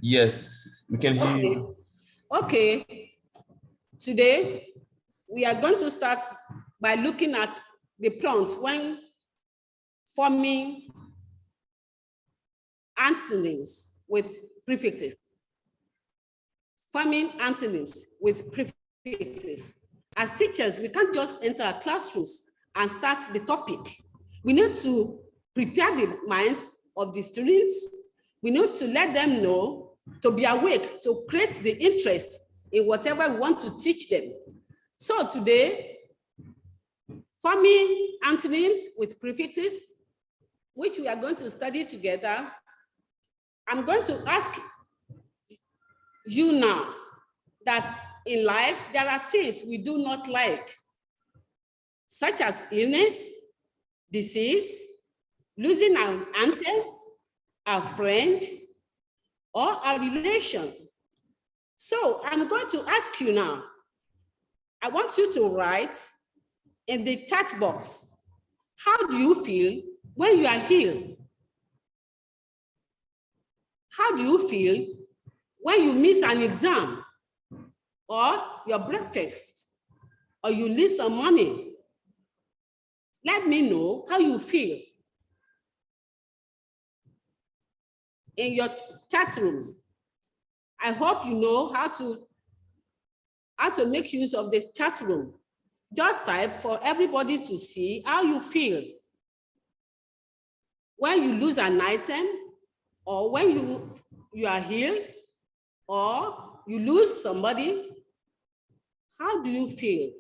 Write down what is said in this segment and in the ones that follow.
Yes, we can hear you. Okay. Today, we are going to start by looking at the prompts when forming antonyms with prefixes. Forming antonyms with prefixes. As teachers, we can't just enter our classrooms and start the topic. We need to prepare the minds of the students. We need to let them know, to be awake, to create the interest in whatever we want to teach them. So today, forming antonyms with prefixes, which we are going to study together, I'm going to ask you now that in life, there are things we do not like, such as illness, disease, losing an auntie, a friend, or a relation. So I'm going to ask you now, I want you to write in the chat box, how do you feel when you are healed? How do you feel when you miss an exam or your breakfast or you lose some money? Let me know how you feel in your chat room. I hope you know how to make use of the chat room. Just type for everybody to see how you feel when you lose an item, or when you are healed, or you lose somebody. How do you feel?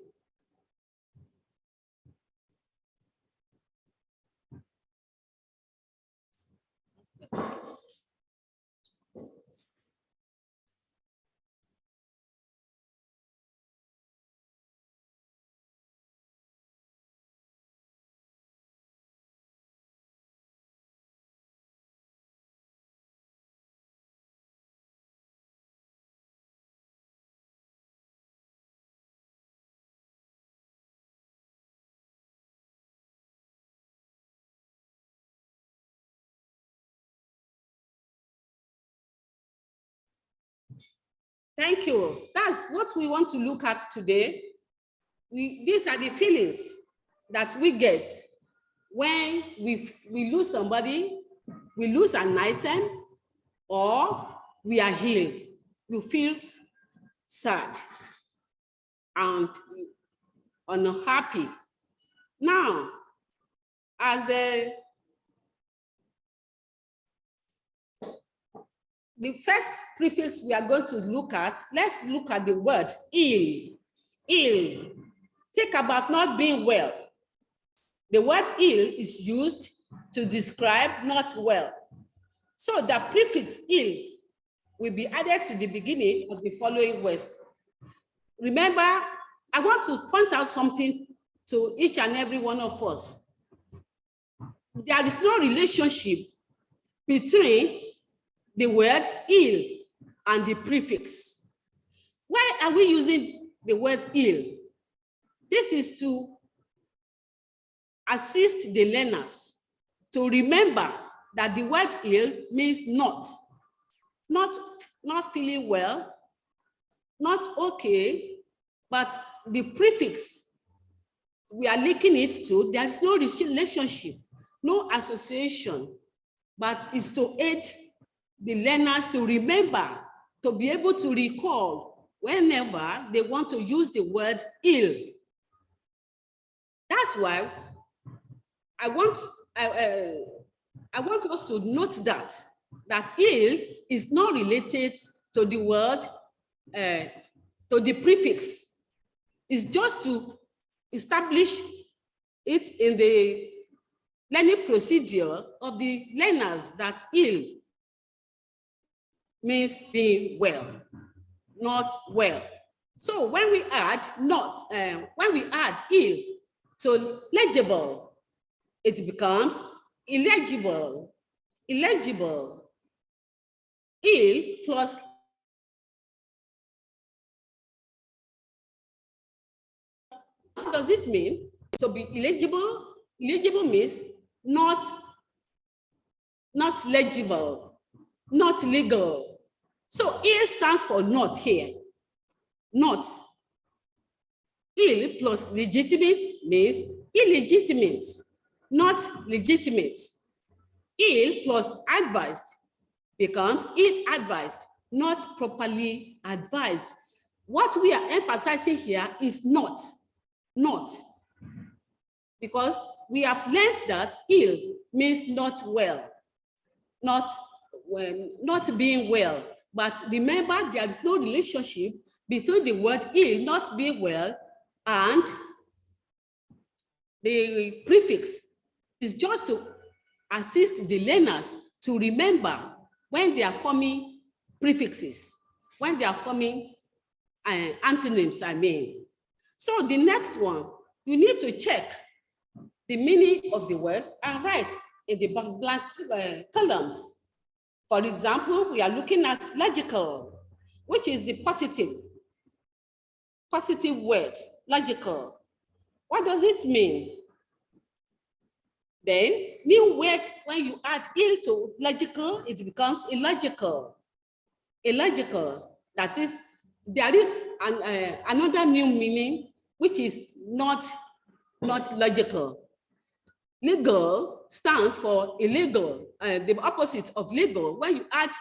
Thank you. That's what we want to look at today. These are the feelings that we get when we lose somebody, we lose an item, or we are healed. You feel sad and unhappy. Now, as the first prefix we are going to look at, let's look at the word ill. Ill. Think about not being well. The word ill is used to describe not well. So the prefix ill will be added to the beginning of the following words. Remember, I want to point out something to each and every one of us. There is no relationship between the word ill and the prefix. Why are we using the word ill? This is to assist the learners to remember that the word ill means not feeling well, not okay, but the prefix we are linking it to, there is no relationship, no association, but it's to aid the learners to remember, to be able to recall whenever they want to use the word ill. That's why I want us to note that ill is not related to the word, to the prefix. It's just to establish it in the learning procedure of the learners that ill means being well, not well. So when we add ill to legible, it becomes illegible. Illegible. Ill plus what does it mean? To be illegible? Illegible means not legible, not legal. So ill stands for not here. Not. Ill plus legitimate means illegitimate, not legitimate. Ill plus advised becomes ill-advised, not properly advised. What we are emphasizing here is not. Because we have learned that ill means not well, not being well. But remember, there is no relationship between the word ill, not being well, and the prefix. Is just to assist the learners to remember when they are forming prefixes, when they are forming antonyms, I mean. So the next one, you need to check the meaning of the words and write in the blank columns. For example, we are looking at logical, which is the positive word, logical. What does it mean? Then, new word, when you add ill to logical, it becomes illogical. Illogical, that is, there is another new meaning, which is not logical. Legal stands for illegal, the opposite of legal. When you add,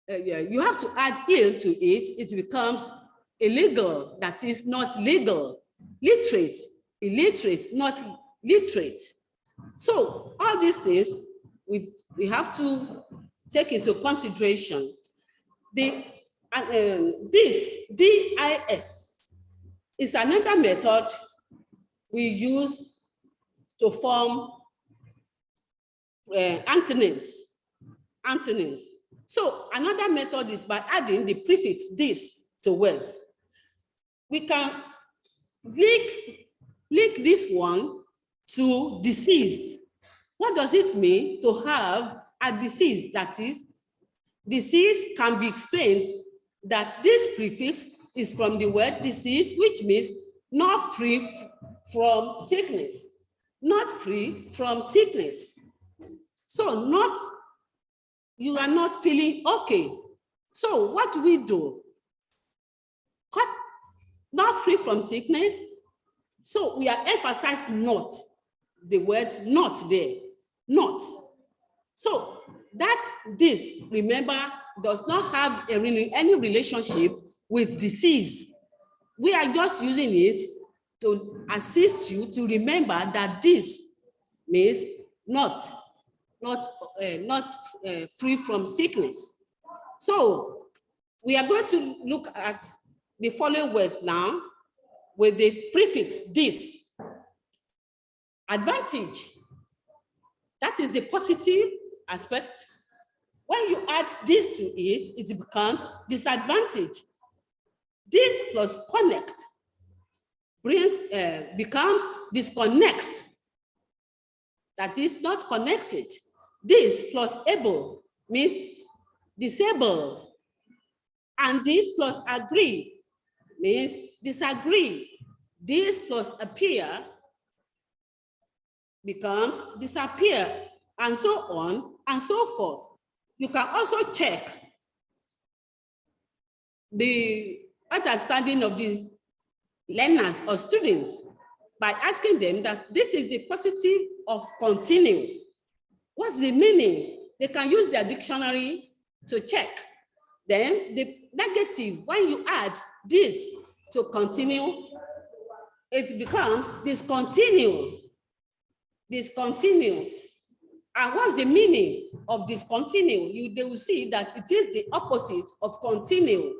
you have to add ill to it, it becomes illegal, that is not legal. Literate, illiterate, not literate. So all these things we have to take into consideration. This DIS is another method we use to form antonyms. So another method is by adding the prefix this to words. We can link this one to disease. What does it mean to have a disease? That is, disease can be explained that this prefix is from the word disease, which means not free from sickness. Not free from sickness. So you are not feeling okay. So what do we do? Not free from sickness. So we are emphasizing not. The word not there, not. So that this, remember, does not have any relationship with disease. We are just using it to assist you to remember that this means not free from sickness. So we are going to look at the following words now with the prefix this. Advantage, that is the positive aspect. When you add this to it, it becomes disadvantage. This plus connect becomes disconnect. That is not connected. This plus able means disable. And this plus agree means disagree. This plus appear becomes disappear, and so on and so forth. You can also check the understanding of the learners or students by asking them that this is the positive of continue. What's the meaning? They can use their dictionary to check. Then the negative, when you add this to continue, it becomes discontinue. Discontinue. And what's the meaning of discontinue? They will see that it is the opposite of continue.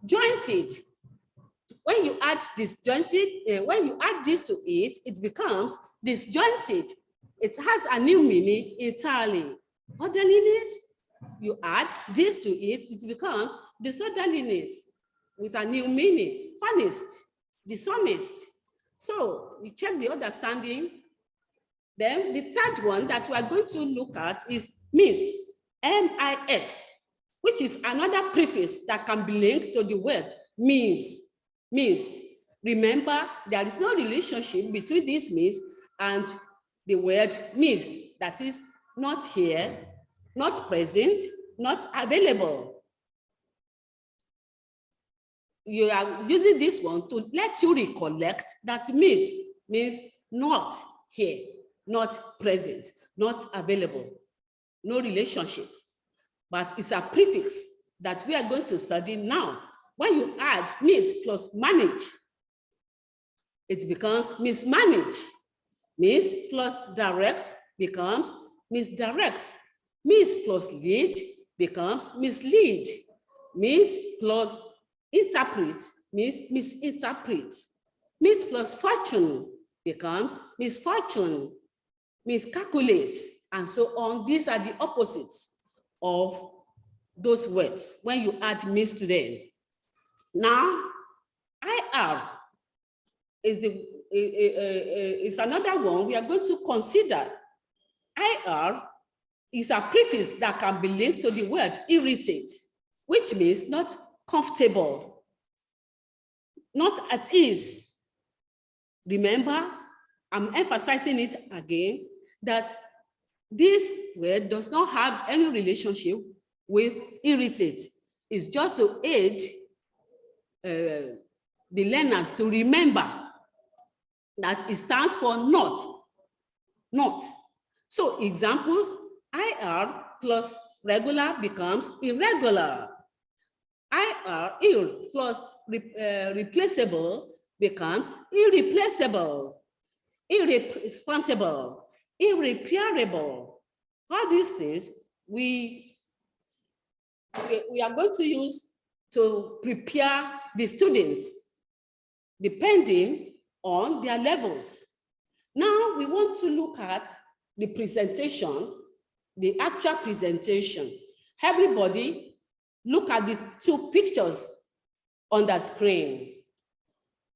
Jointed. When you add disjointed, when you add this to it, it becomes disjointed. It has a new meaning entirely. Orderliness, you add this to it, it becomes disorderliness with a new meaning. Honest, dishonest. So we check the understanding. Then the third one that we are going to look at is miss, M-I-S, which is another prefix that can be linked to the word means. Means. Remember, there is no relationship between this means and the word means. That is not here, not present, not available. you are using this one to let you recollect that means not here, not present, not available, no relationship. But it's a prefix that we are going to study now. When you add miss plus manage, it becomes mismanage. Miss plus direct becomes misdirect. Miss plus lead becomes mislead. Miss plus interpret means misinterpret. Miss plus fortune becomes misfortune. Miscalculate, and so on. These are the opposites of those words when you add miss to them. Now, IR is another one we are going to consider. IR is a prefix that can be linked to the word irritate, which means not comfortable, not at ease. Remember, I'm emphasizing it again, that this word does not have any relationship with irritate. It's just to aid the learners to remember that it stands for not. So examples, IR plus regular becomes irregular. Ir plus replaceable becomes irreplaceable, irresponsible, irreparable. All these things we are going to use to prepare the students depending on their levels. Now we want to look at the presentation, the actual presentation. Everybody look at the two pictures on the screen.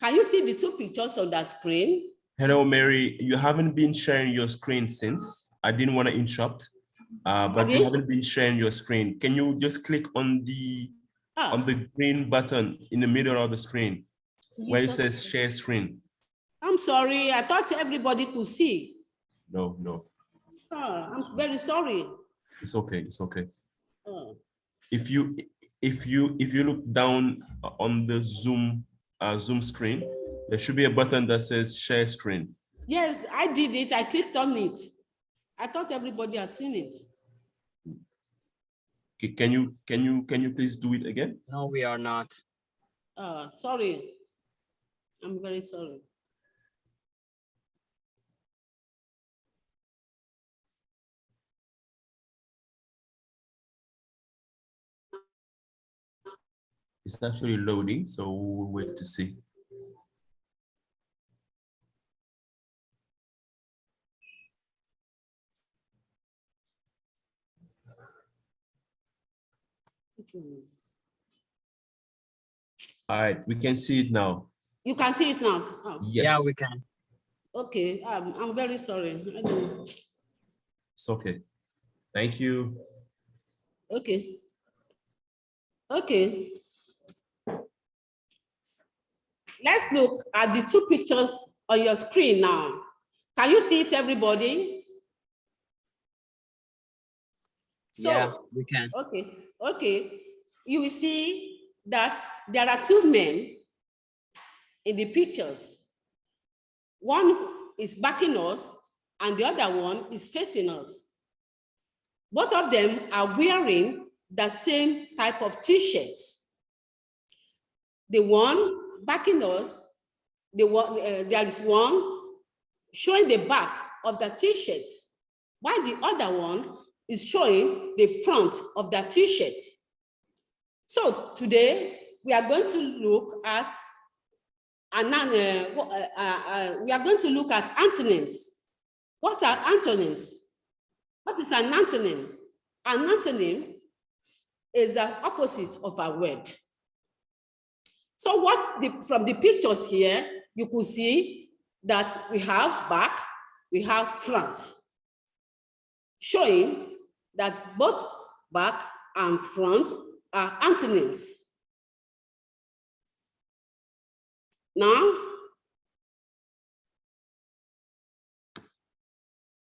Can you see the two pictures on the screen? Hello, Mary. You haven't been sharing your screen since. I didn't want to interrupt, but you haven't been sharing your screen. Can you just click on the green button in the middle of the screen where it says share screen? I'm sorry. I thought everybody could see. No. Oh, I'm very sorry. It's okay. It's okay. If you look down on the Zoom screen, there should be a button that says share screen. Yes, I did it. I clicked on it. I thought everybody has seen it. Okay, can you please do it again? No, we are not. Sorry. I'm very sorry. It's actually loading, so we'll wait to see. All right, we can see it now. You can see it now. Oh. Yes. Yeah, we can. Okay, I'm very sorry. It's okay. Thank you. Okay. Let's look at the two pictures on your screen now. Can you see it, everybody? So, yeah, we can. Okay. You will see that there are two men in the pictures. One is backing us and the other one is facing us. Both of them are wearing the same type of t-shirts. The one backing us, there is one showing the back of the t-shirt, while the other one is showing the front of the t-shirt. So today we are going to look at antonyms. What are antonyms? What is an antonym? An antonym is the opposite of a word. So from the pictures here, you could see that we have back, we have front, showing that both back and front are antonyms. Now,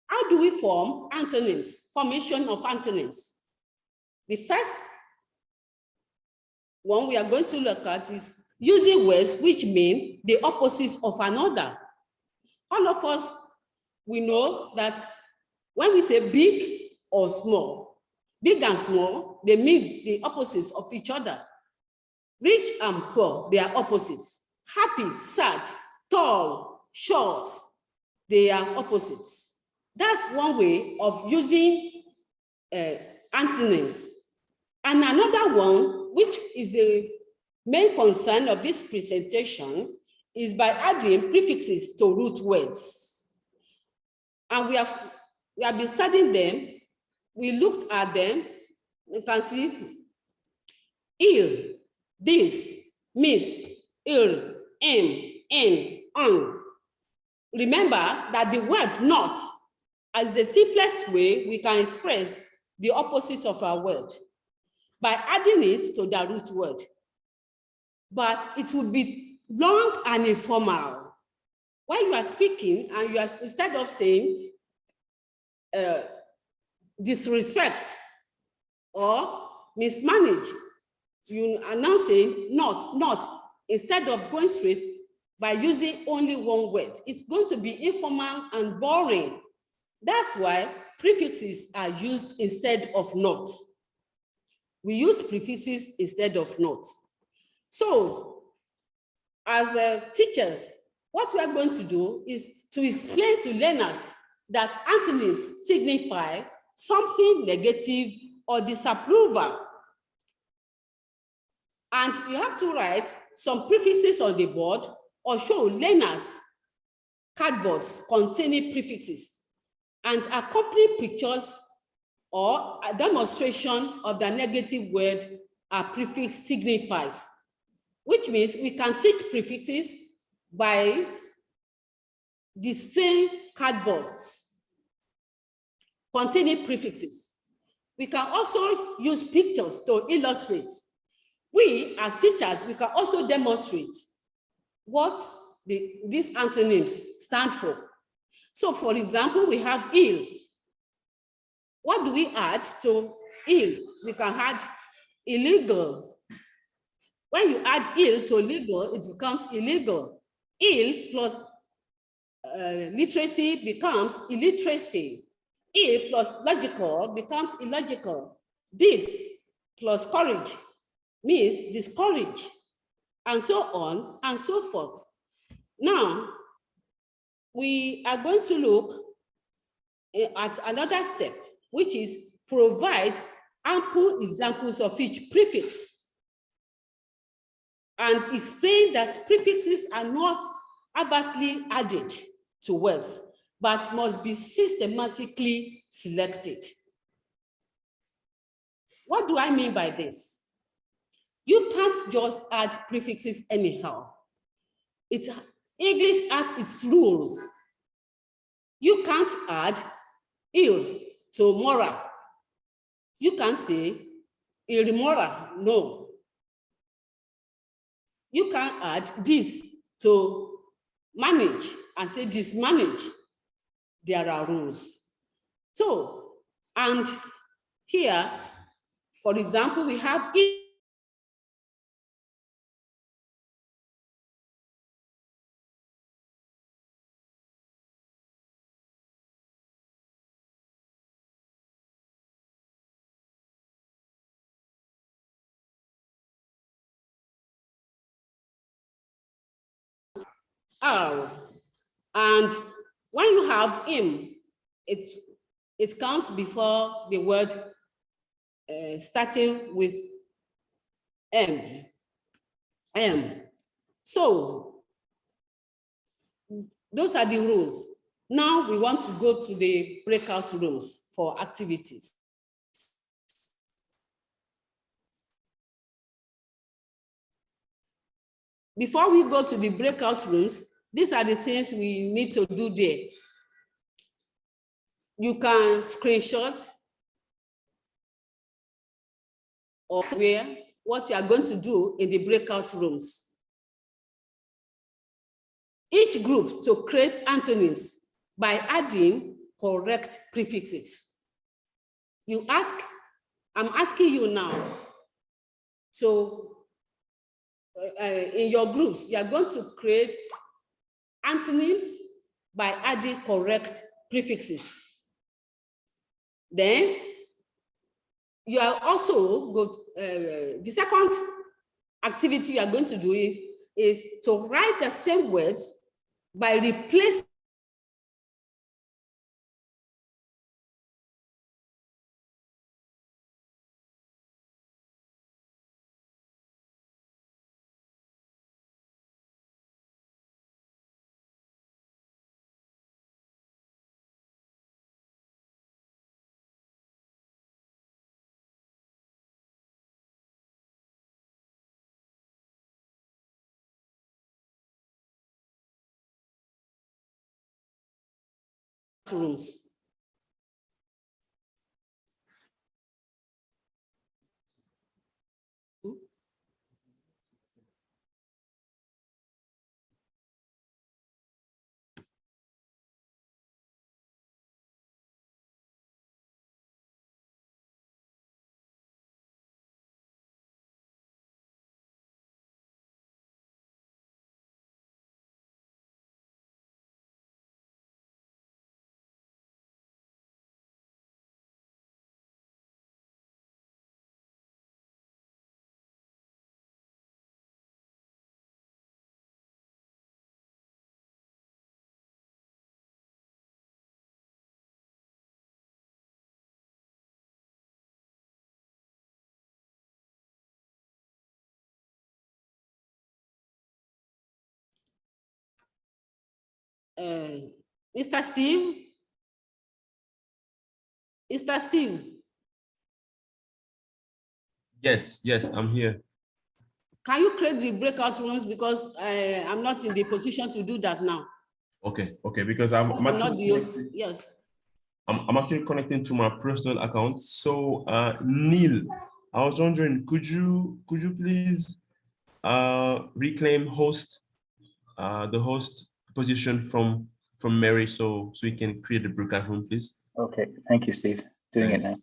how do we form antonyms, formation of antonyms? The first one we are going to look at is using words which mean the opposites of another. All of us, we know that when we say big or small, big and small, they mean the opposites of each other. Rich and poor, they are opposites. Happy, sad, tall, short, they are opposites. That's one way of using antonyms. And another one, which is the main concern of this presentation, is by adding prefixes to root words. And we have been studying them. We looked at them. You can see il, this, miss, il, on. Remember that the word not is the simplest way we can express the opposite of our word by adding it to the root word. But it would be long and informal. When you are speaking and you are, instead of saying disrespect or mismanage, you are now saying not, instead of going straight by using only one word. It's going to be informal and boring. That's why prefixes are used instead of not. We use prefixes instead of not. So, as teachers, what we are going to do is to explain to learners that antonyms signify something negative or disapproval. And you have to write some prefixes on the board or show learners cardboards containing prefixes and accompany pictures or a demonstration of the negative word a prefix signifies, which means we can teach prefixes by displaying cardboards containing prefixes. We can also use pictures to illustrate. We, as teachers, we can also demonstrate what these antonyms stand for. So, for example, we have ill. What do we add to ill? We can add illegal. When you add ill to legal, it becomes illegal. Ill plus literacy becomes illiteracy. Ill plus logical becomes illogical. This plus courage means discourage, and so on and so forth. Now, we are going to look at another step, which is provide ample examples of each prefix and explain that prefixes are not adversely added to words, but must be systematically selected. What do I mean by this? You can't just add prefixes anyhow. English has its rules. You can't add ill to moral. You can't say immoral, no. You can't add this to manage and say dismanage. There are rules. So, and here, for example, we have R. And when you have him, it comes before the word starting with M. So those are the rules. Now we want to go to the breakout rooms for activities. Before we go to the breakout rooms, these are the things we need to do there. You can screenshot or where what you are going to do in the breakout rooms. Each group to create antonyms by adding correct prefixes. I'm asking you now to in your groups, you are going to create antonyms by adding correct prefixes. Then you are also the second activity you are going to do is to write the same words by replacing rooms. Mr. Steve? Mr. Steve? Yes, I'm here. Can you create the breakout rooms, because I'm not in the position to do that now. Okay, because I'm not the host. Yes. I'm actually connecting to my personal account. So Neil, I was wondering, could you please reclaim the host position from Mary, so we can create the breakout room, please? Okay, thank you, Steve. Doing it now.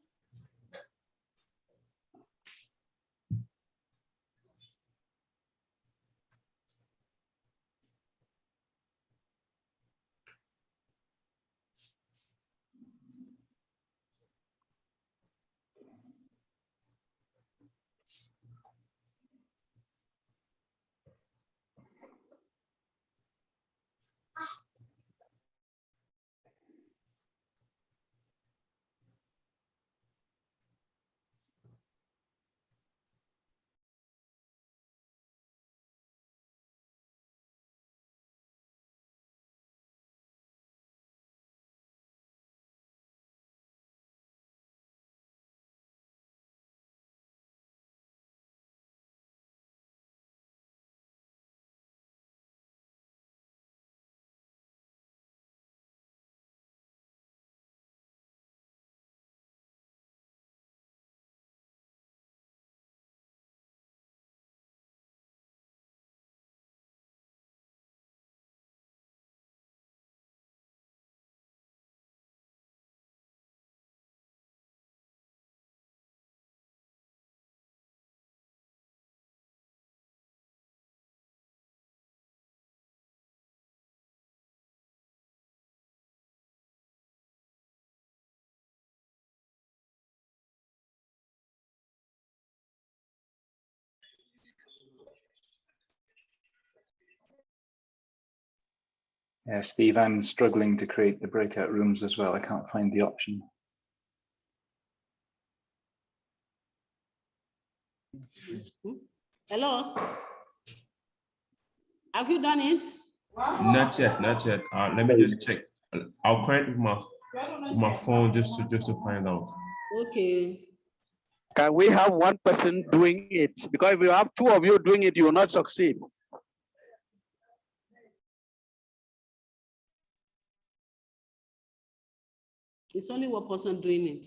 Yeah, Steve, I'm struggling to create the breakout rooms as well. I can't find the option. Hello? Have you done it? Not yet. Let me just check. I'll connect with my phone just to find out. Okay. Can we have one person doing it? Because if you have two of you doing it, you will not succeed. It's only one person doing it.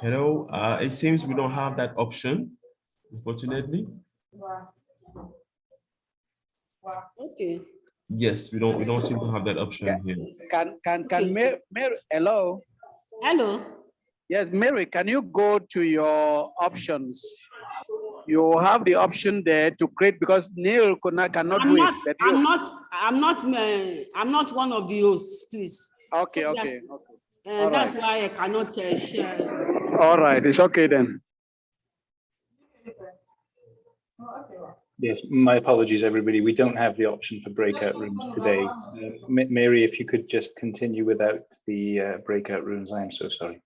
Hello, it seems we don't have that option, unfortunately. Okay. Yes, we don't seem to have that option here. Can Mary, hello? Hello. Yes, Mary, can you go to your options? You have the option there to create, because Neil cannot do it. I'm not one of the hosts, please. Okay, So okay. that's why I cannot share. All right, it's okay then. Yes, my apologies, everybody. We don't have the option for breakout rooms today. Mary, if you could just continue without the breakout rooms, I am so sorry.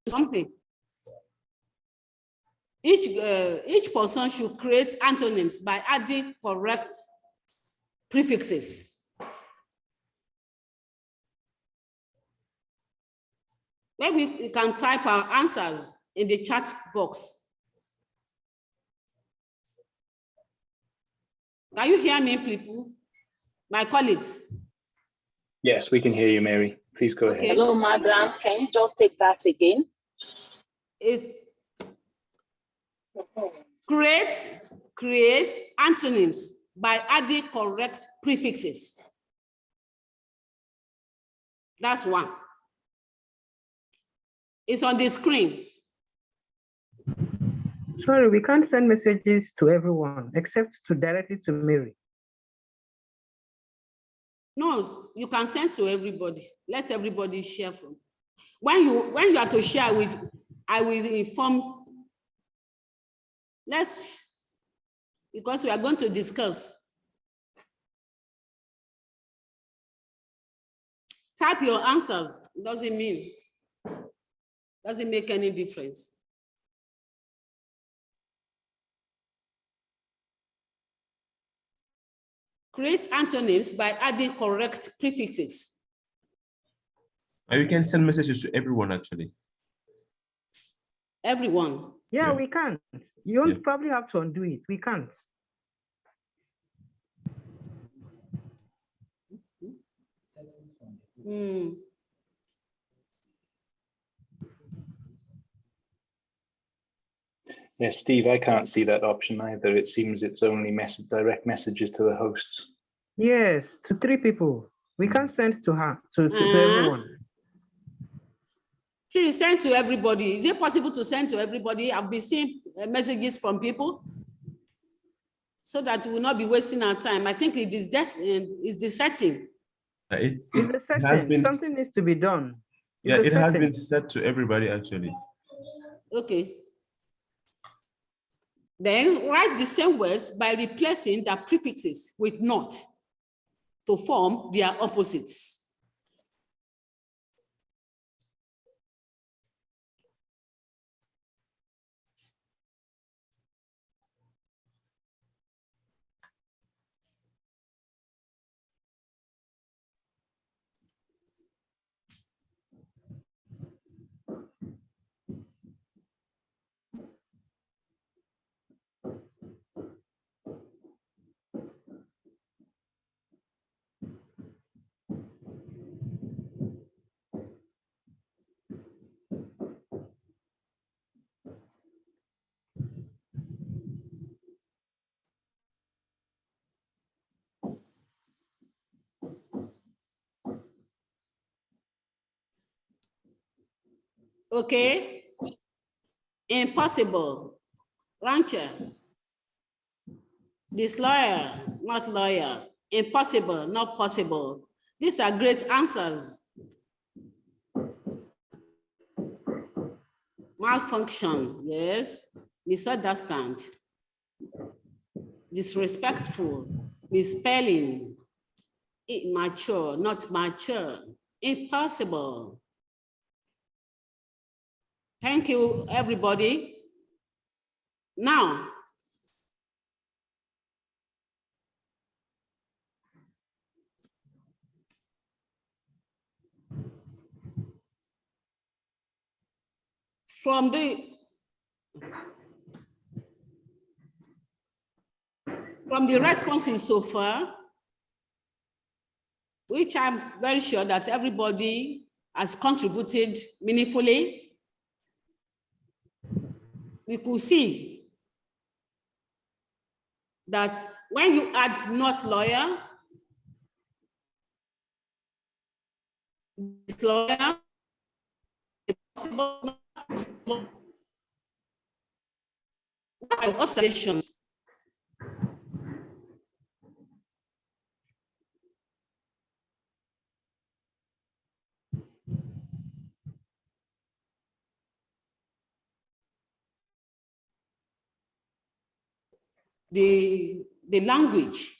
Something. Each person should create antonyms by adding correct prefixes. Maybe we can type our answers in the chat box. Can you hear me, people? My colleagues? Yes, we can hear you, Mary. Please go ahead. Hello, madam. Can you just take that again? Is create antonyms by adding correct prefixes. That's one. It's on the screen. Sorry, we can't send messages to everyone except to directly to Mary. No, you can send to everybody. Let everybody share from. When you are to share with, I will inform. Because we are going to discuss. Type your answers. Doesn't make any difference. Create antonyms by adding correct prefixes. You can send messages to everyone, actually. Everyone. Yeah, we can't. You won't probably have to undo it. We can't. Yes, Steve, I can't see that option either. It seems it's only direct messages to the hosts. Yes, to 3 people. We can't send to her, to everyone. She is sent to everybody. Is it possible to send to everybody? I've been seeing messages from people so that we will not be wasting our time. I think it is the setting. It has been, something needs to be done. It has been set to everybody, actually. Okay. Then write the same words by replacing the prefixes with not to form their opposites. Okay. Impossible. Rancher. Disloyal, not loyal. Impossible, not possible. These are great answers. Malfunction, yes. Misunderstand. Disrespectful. Misspelling. Immature, not mature. Impossible. Thank you, everybody. Now, from the From the responses so far, which I'm very sure that everybody has contributed meaningfully, we could see that when you add not lawyer, this lawyer, what are observations? The language,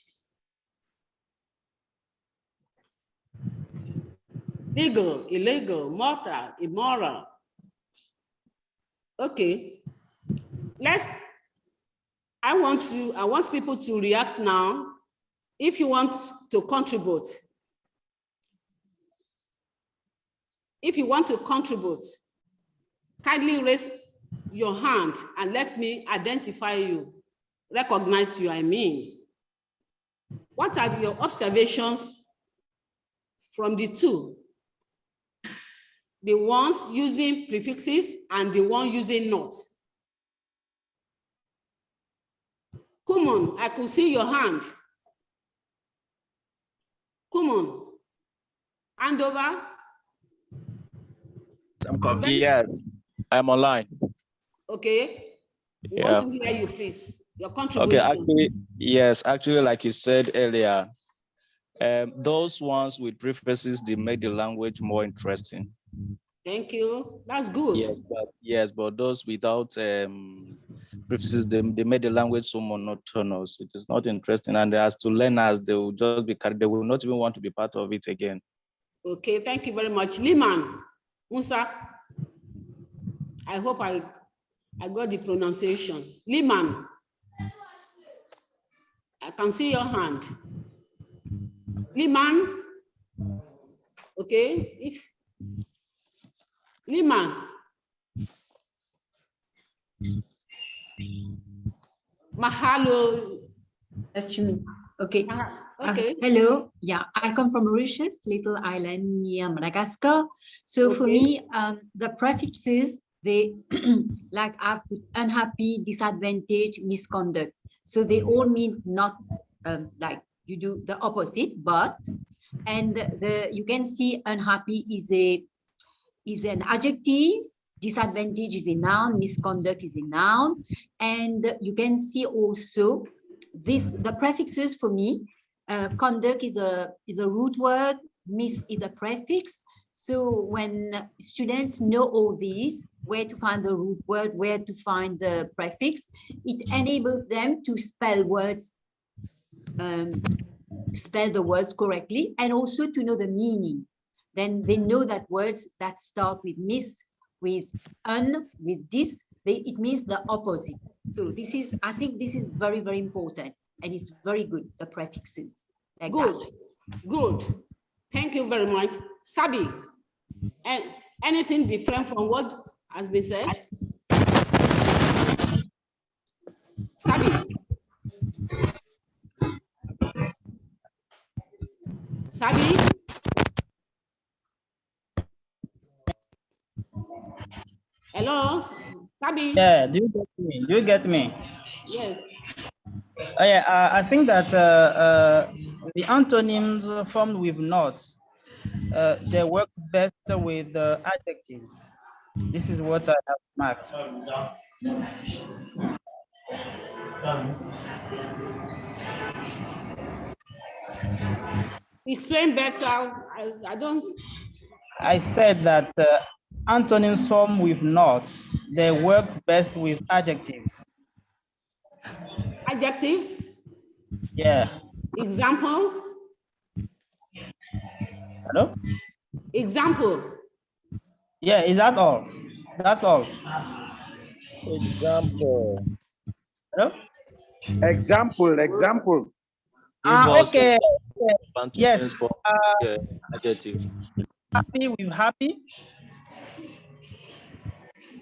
legal, illegal, mortal, immoral. Okay, I want people to react now. If you want to contribute, kindly raise your hand and let me identify you. Recognize you, I mean. What are your observations from the two? The ones using prefixes and the one using not. Come on, I could see your hand. Come on, hand over. Yes, I'm online. Okay, we want to hear you, please. Your contribution. Okay, actually, like you said earlier, those ones with prefixes, they make the language more interesting. Thank you. That's good. But those without prefixes, they made the language so monotonous. It is not interesting, and as to learners, they will just be carried. They will not even want to be part of it again. Okay, thank you very much, Leeman, Musa. I hope I got the pronunciation. Leeman, I can see your hand. Leeman, okay, if Leeman. Mahalo. That's me. Okay. Okay. Hello. Yeah, I come from Mauritius, little island near Madagascar. So for me, the prefixes, they like I've put unhappy, disadvantage, misconduct. So they all mean not like you do the opposite, but and you can see unhappy is an adjective, disadvantage is a noun, misconduct is a noun, and you can see also the prefixes for me. Conduct is the root word, mis is the prefix. So when students know all these, where to find the root word, where to find the prefix, it enables them to spell words, spell the words correctly, and also to know the meaning. Then they know that words that start with mis, with un, with this, it means the opposite. So this is, I think this is very, very important, and it's very good, the prefixes. Like good, that. Good. Thank you very much. Sabi, and anything different from what has been said? Sabi. Sabi? Hello, Sabi? Yeah, do you get me? Do you get me? Yes. Oh, yeah, I think that the antonyms formed with not, they work best with adjectives. This is what I have marked. Explain better. I don't. I said that antonyms formed with not, they work best with adjectives. Adjectives? Yeah. Example? Hello? Example? Yeah, is that all? That's all. Example. Hello? Example. Okay. Yes. Yes. Adjective. Happy with happy.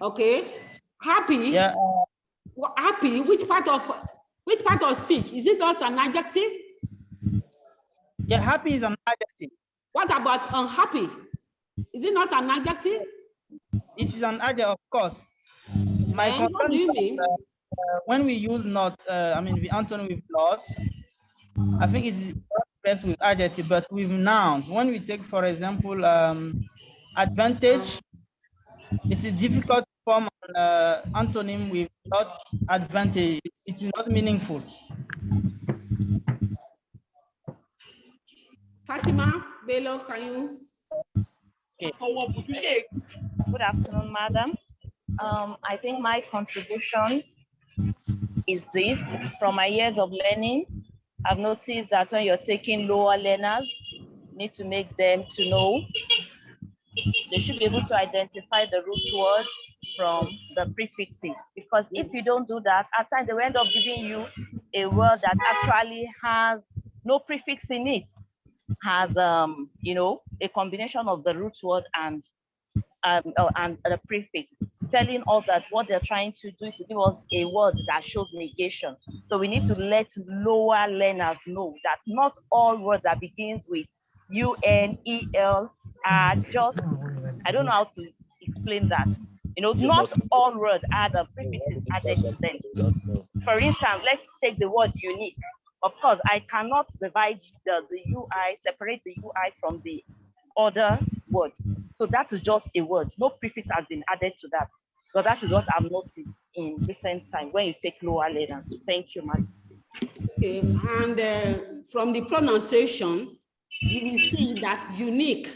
Okay. Happy? Yeah. Happy? Which part of Which part of speech? Is it not an adjective? Yeah, happy is an adjective. What about unhappy? Is it not an adjective? It is an adjective, of course. My And what do concern you is mean? that, when we use not, I mean, the antonym with not, I think it's best with adjective, but with nouns. When we take, for example, advantage, it is difficult to form an antonym with not advantage. It is not meaningful. Fatima, Bello, can you? Okay. Good afternoon, madam. I think my contribution is this. From my years of learning, I've noticed that when you're taking lower learners, you need to make them to know. They should be able to identify the root word from the prefixes, because if you don't do that, at times they will end up giving you a word that actually has no prefix in it, has you know, a combination of the root word and the prefix, telling us that what they're trying to do is to give us a word that shows negation. So we need to let lower learners know that not all words that begins with U-N-E-L are just, I don't know how to explain that. You know, not all words are the prefixes added to them. For instance, let's take the word unique. Of course, I cannot divide the UI, separate the UI from the other word. So that is just a word. No prefix has been added to that. So that is what I've noticed in recent time when you take lower letters. Thank you, ma'am. Okay, and from the pronunciation, you will see that unique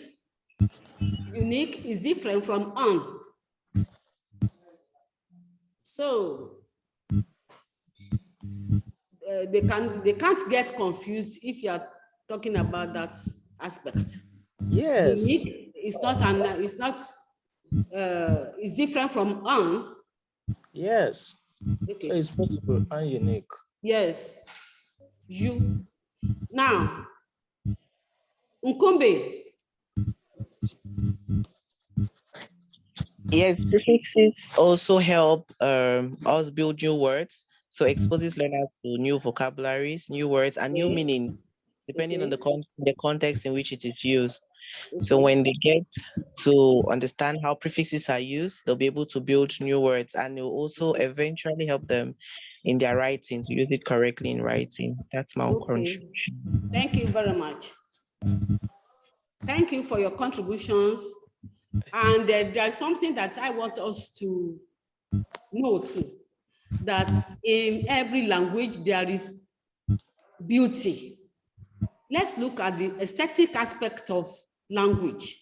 is different from un. So they can't get confused if you are talking about that aspect. Yes. Unique is not it's different from un. Yes. Okay. So it's possible and unique. Yes. You. Now, Nkombe. Yes, prefixes also help us build new words. So exposes learners to new vocabularies, new words, and new meaning, depending on the context in which it is used. So when they get to understand how prefixes are used, they'll be able to build new words, and it will also eventually help them in their writing to use it correctly in writing. That's my contribution. Thank you very much. Thank you for your contributions. And there's something that I want us to know too, that in every language there is beauty. Let's look at the aesthetic aspect of language.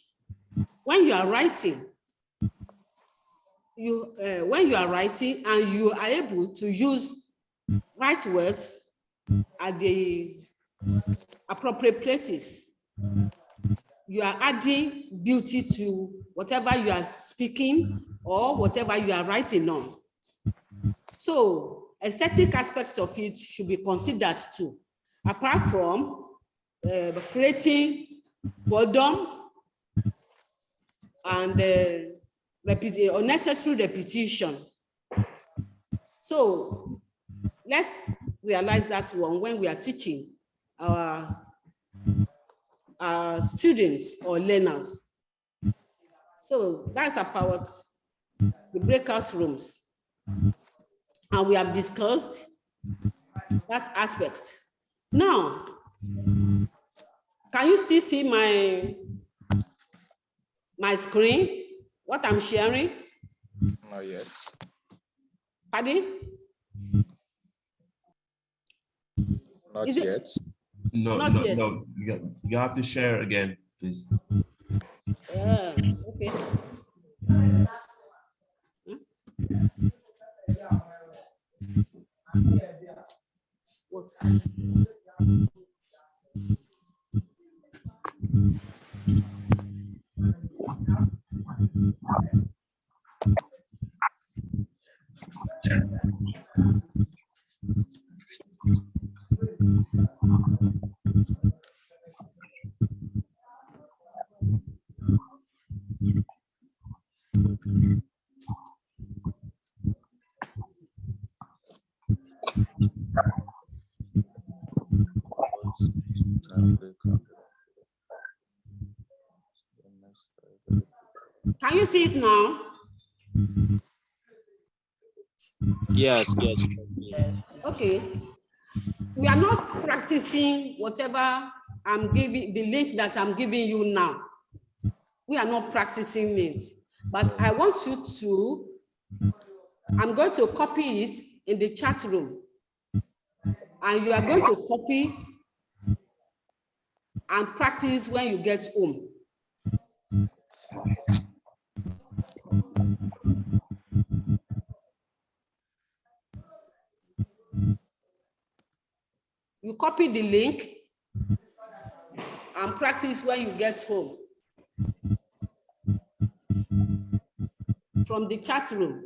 When you are writing, when you are writing and you are able to use right words at the appropriate places, you are adding beauty to whatever you are speaking or whatever you are writing on. So aesthetic aspect of it should be considered too, apart from creating boredom and unnecessary repetition. So let's realize that one when we are teaching our students or learners. So that's about the breakout rooms. And we have discussed that aspect. Now, can you still see my screen, what I'm sharing? Not yet. Pardon? Not yet. No, Not yet. no. You have to share again, please. Okay. What? Can you see it now? Yes, yes. Okay. We are not practicing whatever I'm giving, the link that I'm giving you now. We are not practicing it, but I want you to, I'm going to copy it in the chat room. And you are going to copy and practice when you get home. You copy the link and practice when you get home from the chat room.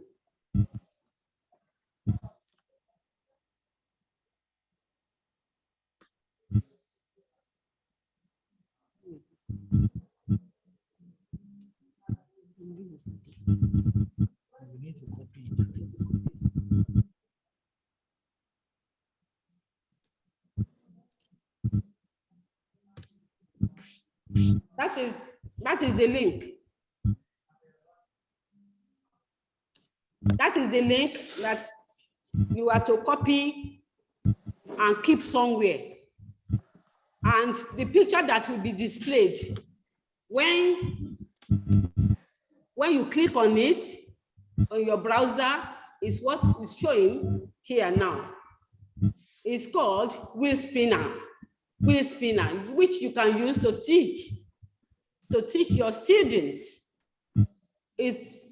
That is the link. That is the link that you are to copy and keep somewhere. And the picture that will be displayed when you click on it on your browser is what is showing here now. It's called wheel spinner, which you can use to teach your students. It's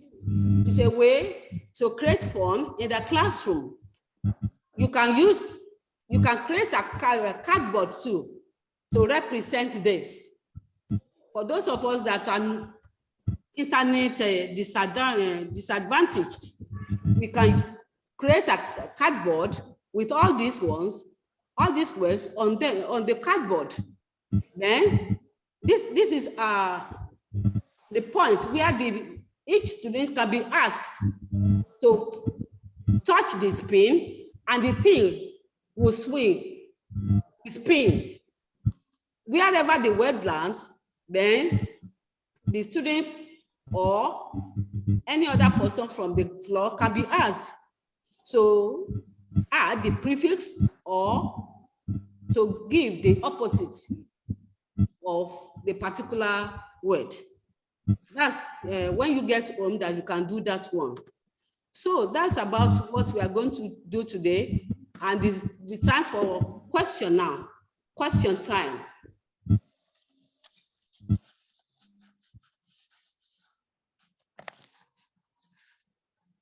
a way to create fun in the classroom. You can create a cardboard too to represent this. For those of us that are internet disadvantaged, we can create a cardboard with all these words on the cardboard. Then this is the point where each student can be asked to touch the spin and the thing will spin. Wherever the word lands, then the student or any other person from the floor can be asked to add the prefix or to give the opposite of the particular word. That's when you get home that you can do that one. So that's about what we are going to do today. And it's the time for question now. Question time.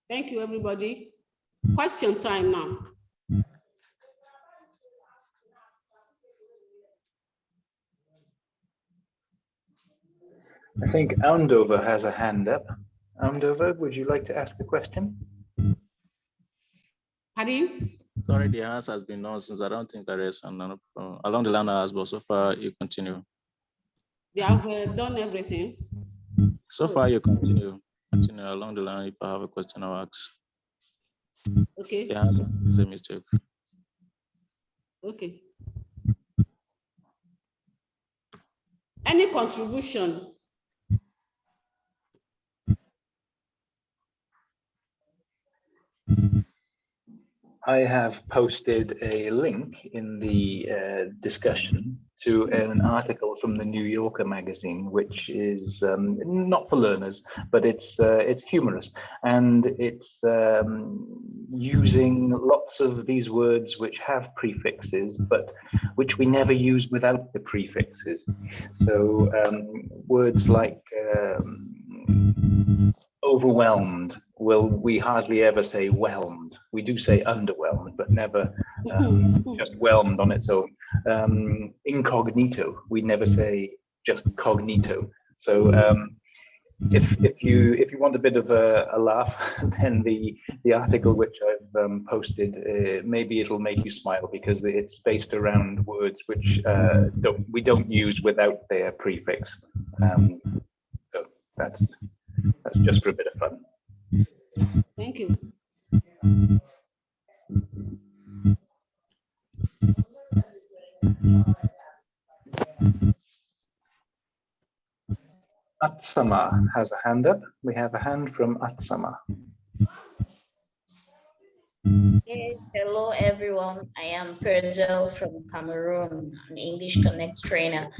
Thank you, everybody. Question time now. I think Andover has a hand up. Andover, would you like to ask a question? Pardon? Sorry, the answer has been nonsense. I don't think there is along the line as well. So far, you continue. They have done everything. So far, you continue. Continue along the line. If I have a question, I'll ask. Okay. The answer is a mistake. Okay. Any contribution? I have posted a link in the discussion to an article from the New Yorker magazine, which is not for learners, but it's humorous, and it's using lots of these words which have prefixes, but which we never use without the prefixes. So words like overwhelmed, we hardly ever say whelmed. We do say underwhelmed, but never just whelmed on its own. Incognito, we never say just cognito. So if you want a bit of a laugh, then the article which I've posted, maybe it'll make you smile, because it's based around words which we don't use without their prefix. So that's just for a bit of fun. Thank you. Atsama has a hand up. We have a hand from Atsama. Yes, hello everyone. I am Perzel from Cameroon, an English Connect trainer.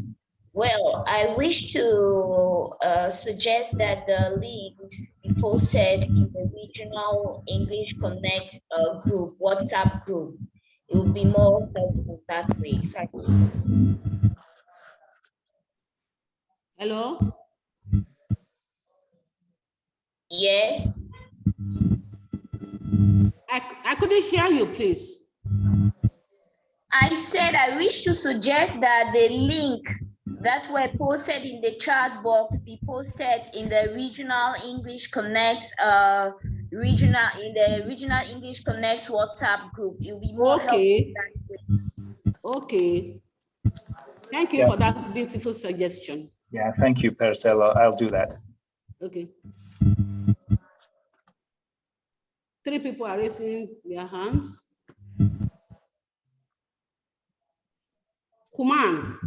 Well, I wish to suggest that the links be posted in the regional English Connect group, WhatsApp group. It would be more helpful that way. Thank you. Hello? Yes. I couldn't hear you, please. I said I wish to suggest that the link that were posted in the chat box be posted in the regional English Connect regional English Connect WhatsApp group. It will be more helpful. Okay. Thank you for that beautiful suggestion. Yeah, thank you, Percella. I'll do that. Okay. 3 people are raising their hands. Kuman.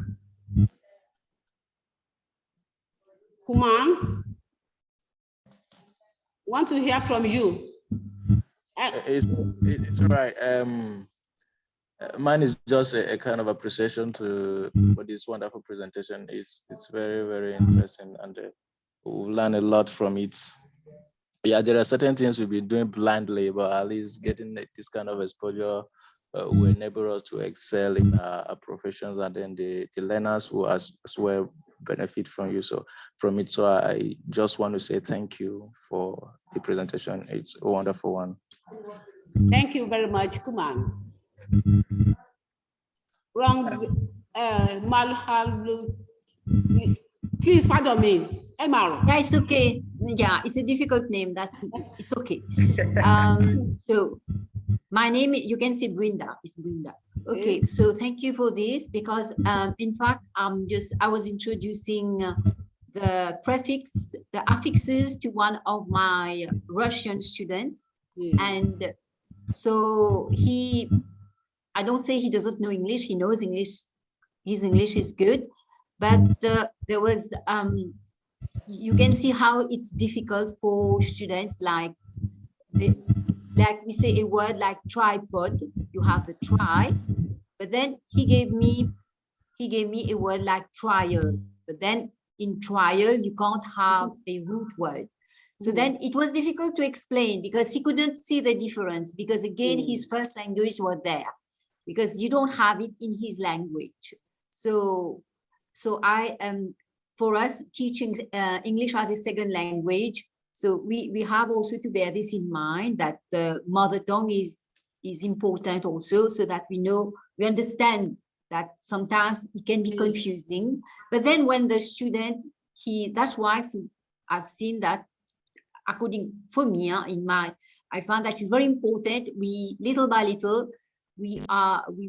Kuman, want to hear from you. It's right. Mine is just a kind of appreciation for this wonderful presentation. It's very, very interesting, and we'll learn a lot from it. Yeah, there are certain things we'll be doing blindly, but at least getting this kind of exposure will enable us to excel in our professions, and then the learners will as well benefit from you. So from it, so I just want to say thank you for the presentation. It's a wonderful one. Thank you very much, Kuman. Wrong, please pardon me. Emaro. Yeah, it's okay. Yeah, it's a difficult name. It's okay. So my name, you can see Brinda. It's Brinda. Okay, so thank you for this, because in fact, I was introducing the affixes to one of my Russian students, and so I don't say he doesn't know English. He knows English. His English is good, but there was you can see how it's difficult for students, like we say a word like tripod. You have the try, but then he gave me a word like trial, but then in trial you can't have a root word. So then it was difficult to explain, because he couldn't see the difference, because again his first language was there, because you don't have it in his language. So I am, for us, teaching English as a second language, so we have also to bear this in mind, that the mother tongue is important also, so that we understand that sometimes it can be confusing. But then when the student, that's why I've seen that, according for me, I found that it's very important. We little by little, we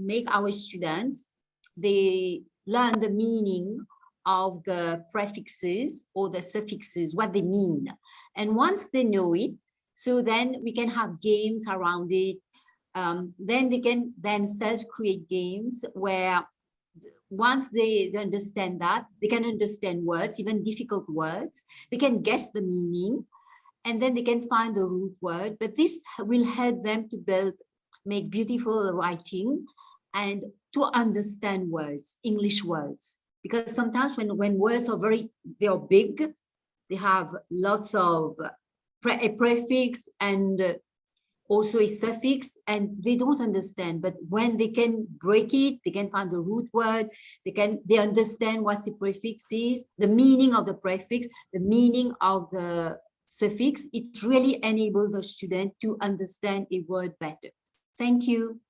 make our students, they learn the meaning of the prefixes or the suffixes, what they mean. And once they know it, so then we can have games around it. Then they can themselves create games where once they understand that, they can understand words, even difficult words. They can guess the meaning, and then they can find the root word. But this will help them to make beautiful writing and to understand words, English words. Because sometimes when words are they are big, they have lots of a prefix and also a suffix, and they don't understand. But when they can break it, they can find the root word, they understand what the prefix is, the meaning of the prefix, the meaning of the suffix. It really enables the student to understand a word better. Thank you.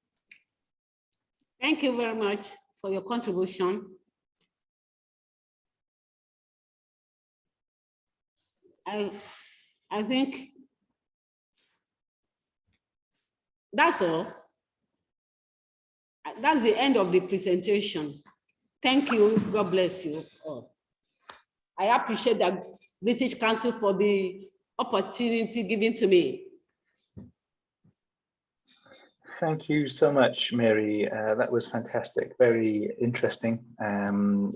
Thank you very much for your contribution. I think that's all. That's the end of the presentation. Thank you. God bless you all. I appreciate the British Council for the opportunity given to me. Thank you so much, Mary. That was fantastic, very interesting.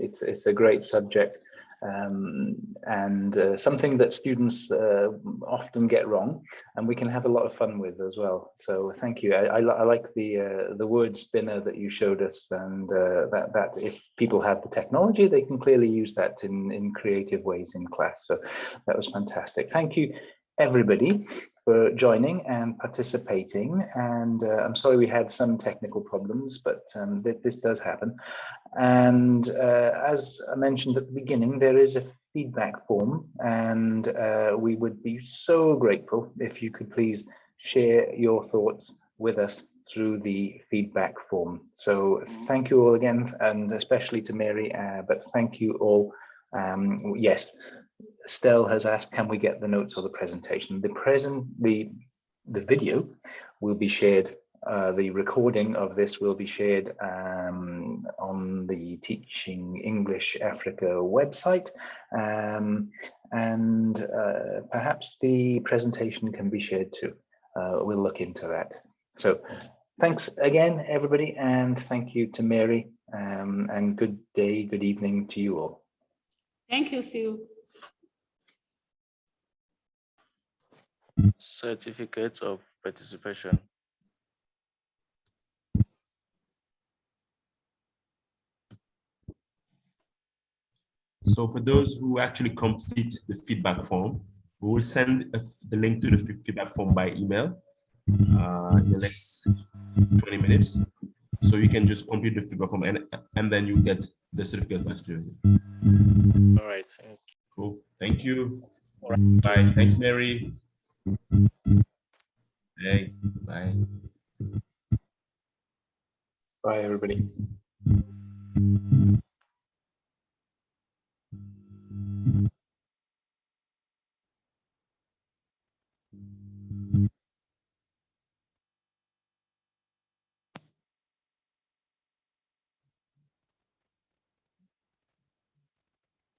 It's a great subject. and something that students often get wrong, and we can have a lot of fun with as well. So thank you. I like the word spinner that you showed us, and that if people have the technology, they can clearly use that in creative ways in class. So that was fantastic. Thank you, everybody, for joining and participating. And I'm sorry we had some technical problems, but this does happen. And as I mentioned at the beginning, there is a feedback form, and we would be so grateful if you could please share your thoughts with us through the feedback form. So thank you all again, and especially to Mary, but thank you all. Yes, Stell has asked, can we get the notes or the presentation? The video will be shared. The recording of this will be shared on the Teaching English Africa website, and perhaps the presentation can be shared too. We'll look into that. So thanks again, everybody, and thank you to Mary, and good day, good evening to you all. Thank you, Sil. Certificate of participation. So for those who actually complete the feedback form, we will send the link to the feedback form by email in the next 20 minutes. So you can just complete the feedback form, and then you get the certificate by student. All right. Cool. Thank you. Bye. Thanks, Mary. Thanks. Bye. Bye, everybody.